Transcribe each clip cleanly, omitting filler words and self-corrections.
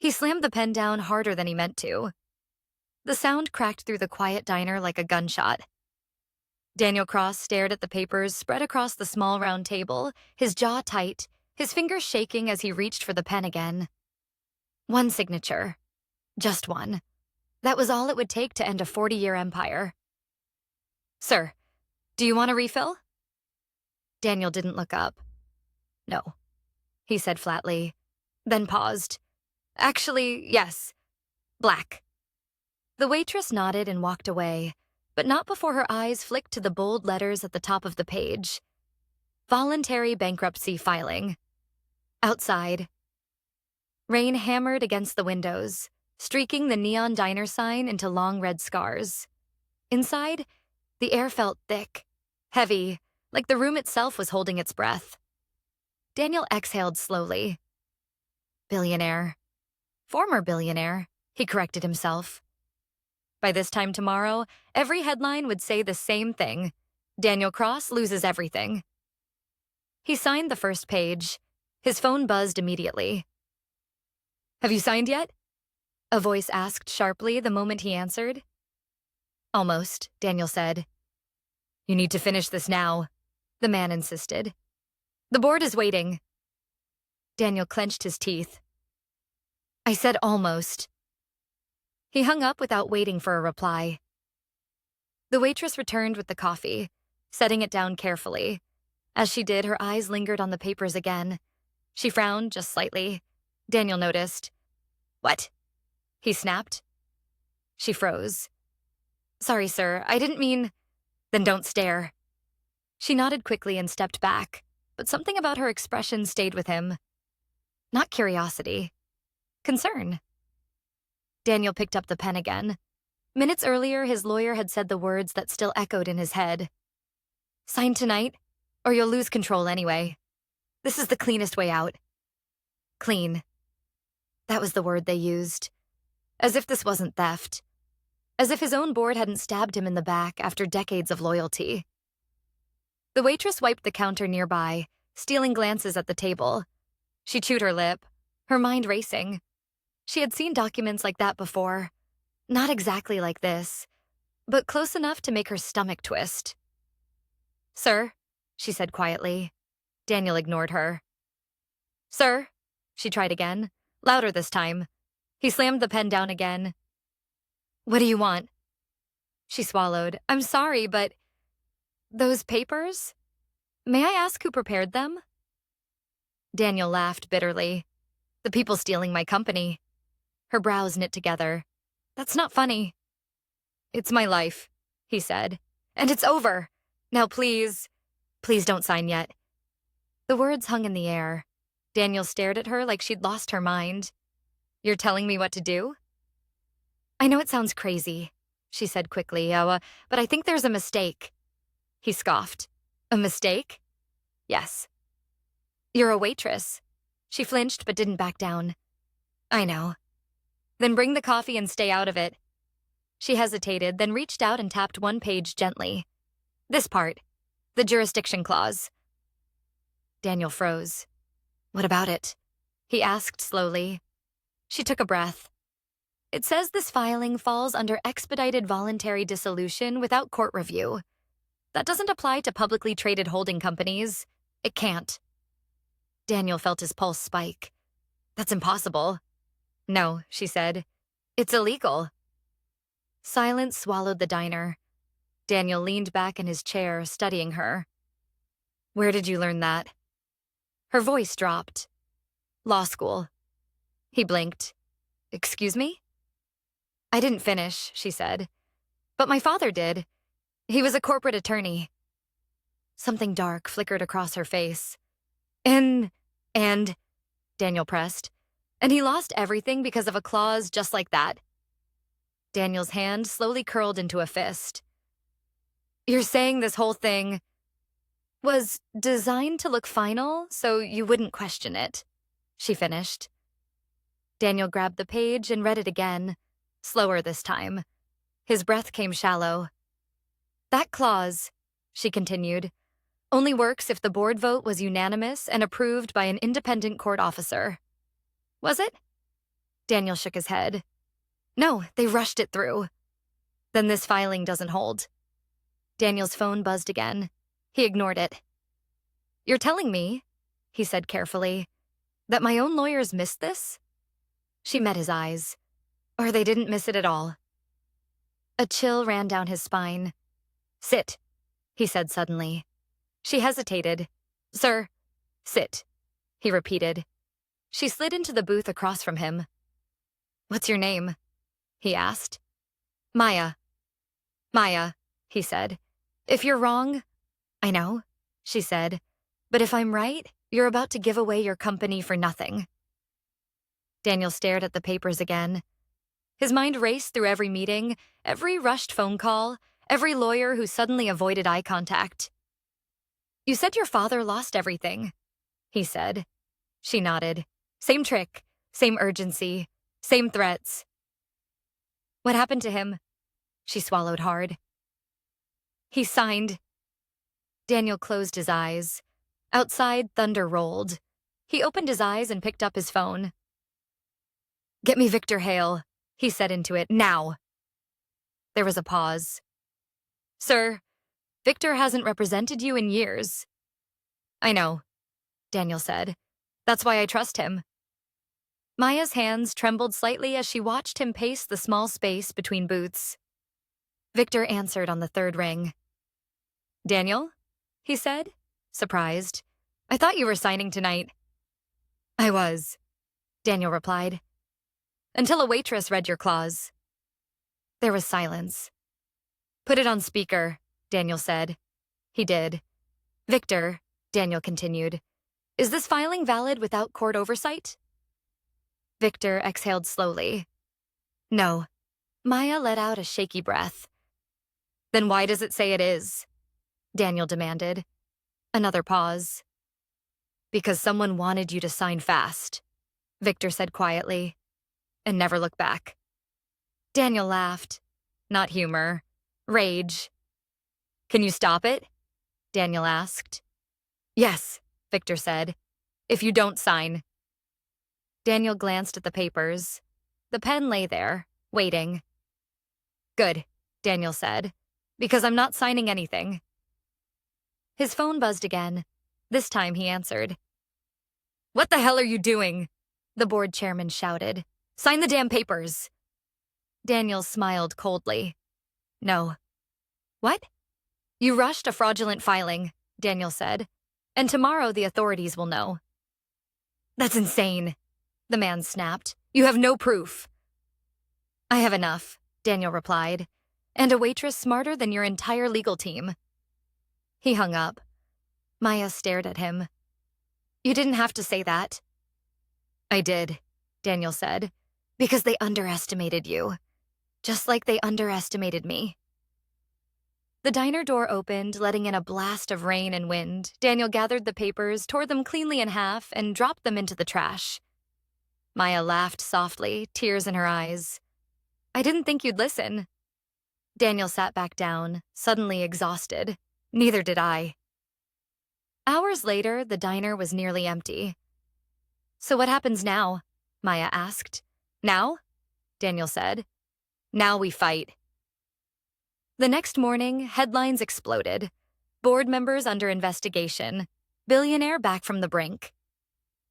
He slammed the pen down harder than he meant to. The sound cracked through the quiet diner like a gunshot. Daniel Cross stared at the papers spread across the small round table, his jaw tight, his fingers shaking as he reached for the pen again. One signature. Just one. That was all it would take to end a 40-year empire. "Sir, do you want a refill?" Daniel didn't look up. "No," he said flatly, then paused. "Actually, yes. Black." The waitress nodded and walked away, but not before her eyes flicked to the bold letters at the top of the page. Voluntary bankruptcy filing. Outside. Rain hammered against the windows, streaking the neon diner sign into long red scars. Inside, the air felt thick, heavy, like the room itself was holding its breath. Daniel exhaled slowly. Billionaire. Former billionaire, he corrected himself. By this time tomorrow, every headline would say the same thing. Daniel Cross loses everything. He signed the first page. His phone buzzed immediately. "Have you signed yet?" a voice asked sharply the moment he answered. "Almost," Daniel said. "You need to finish this now," the man insisted. "The board is waiting." Daniel clenched his teeth. "I said almost." He hung up without waiting for a reply. The waitress returned with the coffee, setting it down carefully. As she did, her eyes lingered on the papers again. She frowned just slightly. Daniel noticed. "What?" he snapped. She froze. "Sorry, sir, I didn't mean—" "Then don't stare." She nodded quickly and stepped back, but something about her expression stayed with him. Not curiosity. Concern. Daniel picked up the pen again. Minutes earlier, his lawyer had said the words that still echoed in his head. "Sign tonight, or you'll lose control anyway. This is the cleanest way out." Clean. That was the word they used. As if this wasn't theft. As if his own board hadn't stabbed him in the back after decades of loyalty. The waitress wiped the counter nearby, stealing glances at the table. She chewed her lip, her mind racing. She had seen documents like that before. Not exactly like this, but close enough to make her stomach twist. "Sir," she said quietly. Daniel ignored her. "Sir," she tried again, louder this time. He slammed the pen down again. "What do you want?" She swallowed. "I'm sorry, but those papers? May I ask who prepared them?" Daniel laughed bitterly. "The people stealing my company." Her brows knit together. "That's not funny." "It's my life," he said. "And it's over. Now please don't sign yet." The words hung in the air. Daniel stared at her like she'd lost her mind. "You're telling me what to do?" "I know it sounds crazy," she said quickly, but I think there's a mistake." He scoffed. "A mistake?" "Yes." "You're a waitress." She flinched but didn't back down. "I know." "Then bring the coffee and stay out of it." She hesitated, then reached out and tapped one page gently. "This part. The jurisdiction clause." Daniel froze. "What about it?" he asked slowly. She took a breath. "It says this filing falls under expedited voluntary dissolution without court review. That doesn't apply to publicly traded holding companies. It can't." Daniel felt his pulse spike. "That's impossible." "No," she said. "It's illegal." Silence swallowed the diner. Daniel leaned back in his chair, studying her. "Where did you learn that?" Her voice dropped. "Law school." He blinked. "Excuse me?" "I didn't finish," she said. "But my father did. He was a corporate attorney." Something dark flickered across her face. And, Daniel pressed. "And he lost everything because of a clause just like that." Daniel's hand slowly curled into a fist. "You're saying this whole thing was designed to look final so you wouldn't question it," she finished. Daniel grabbed the page and read it again, slower this time. His breath came shallow. "That clause," she continued, "only works if the board vote was unanimous and approved by an independent court officer." "Was it?" Daniel shook his head. No, they rushed it through. Then this filing doesn't hold. Daniel's phone buzzed again. He ignored it. You're telling me, he said carefully, that my own lawyers missed this? She met his eyes. Or they didn't miss it at all. A chill ran down his spine. Sit, he said suddenly. She hesitated. Sir, sit, he repeated. She slid into the booth across from him. What's your name? He asked. Maya. Maya, he said. If you're wrong, I know, she said. But if I'm right, you're about to give away your company for nothing. Daniel stared at the papers again. His mind raced through every meeting, every rushed phone call, every lawyer who suddenly avoided eye contact. You said your father lost everything, he said. She nodded. Same trick, same urgency, same threats. What happened to him? She swallowed hard. He signed. Daniel closed his eyes. Outside, thunder rolled. He opened his eyes and picked up his phone. Get me Victor Hale, he said into it, now. There was a pause. Sir, Victor hasn't represented you in years. I know, Daniel said. That's why I trust him. Maya's hands trembled slightly as she watched him pace the small space between booths. Victor answered on the third ring. Daniel? He said, surprised. I thought you were signing tonight. I was, Daniel replied. Until a waitress read your clause. There was silence. Put it on speaker, Daniel said. He did. Victor, Daniel continued, is this filing valid without court oversight? Victor exhaled slowly. No. Maya let out a shaky breath. Then why does it say it is? Daniel demanded. Another pause. Because someone wanted you to sign fast, Victor said quietly, and never look back. Daniel laughed. Not humor. Rage. Can you stop it? Daniel asked. Yes, Victor said. If you don't sign. Daniel glanced at the papers. The pen lay there, waiting. Good, Daniel said, because I'm not signing anything. His phone buzzed again. This time he answered. What the hell are you doing? The board chairman shouted. Sign the damn papers. Daniel smiled coldly. No. What? You rushed a fraudulent filing, Daniel said, and tomorrow the authorities will know. That's insane, the man snapped. You have no proof. I have enough, Daniel replied, and a waitress smarter than your entire legal team. He hung up. Maya stared at him. You didn't have to say that. I did, Daniel said, because they underestimated you, just like they underestimated me. The diner door opened, letting in a blast of rain and wind. Daniel gathered the papers, tore them cleanly in half, and dropped them into the trash. Maya laughed softly, tears in her eyes. I didn't think you'd listen. Daniel sat back down, suddenly exhausted. Neither did I. Hours later, the diner was nearly empty. So what happens now? Maya asked. Now? Daniel said. Now we fight. The next morning, headlines exploded. Board members under investigation. Billionaire back from the brink.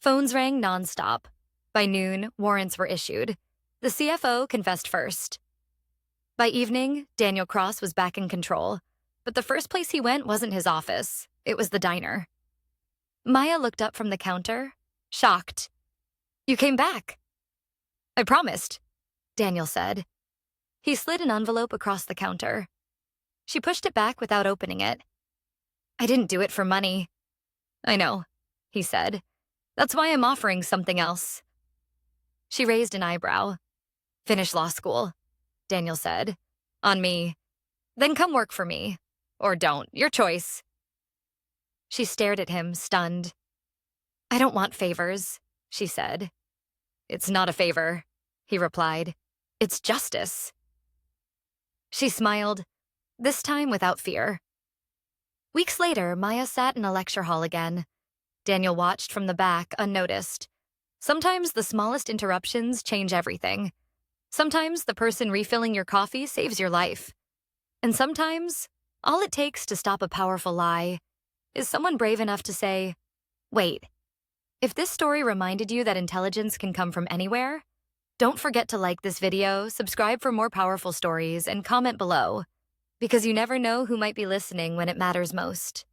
Phones rang nonstop. By noon, warrants were issued. The CFO confessed first. By evening, Daniel Cross was back in control. But the first place he went wasn't his office. It was the diner. Maya looked up from the counter, shocked. You came back. I promised, Daniel said. He slid an envelope across the counter. She pushed it back without opening it. I didn't do it for money. I know, he said. That's why I'm offering something else. She raised an eyebrow. Finish law school, Daniel said. On me. Then come work for me. Or don't, your choice. She stared at him, stunned. I don't want favors, she said. It's not a favor, he replied. It's justice. She smiled, this time without fear. Weeks later, Maya sat in a lecture hall again. Daniel watched from the back, unnoticed. Sometimes the smallest interruptions change everything. Sometimes the person refilling your coffee saves your life. And sometimes, all it takes to stop a powerful lie is someone brave enough to say, wait, if this story reminded you that intelligence can come from anywhere, don't forget to like this video, subscribe for more powerful stories, and comment below, because you never know who might be listening when it matters most.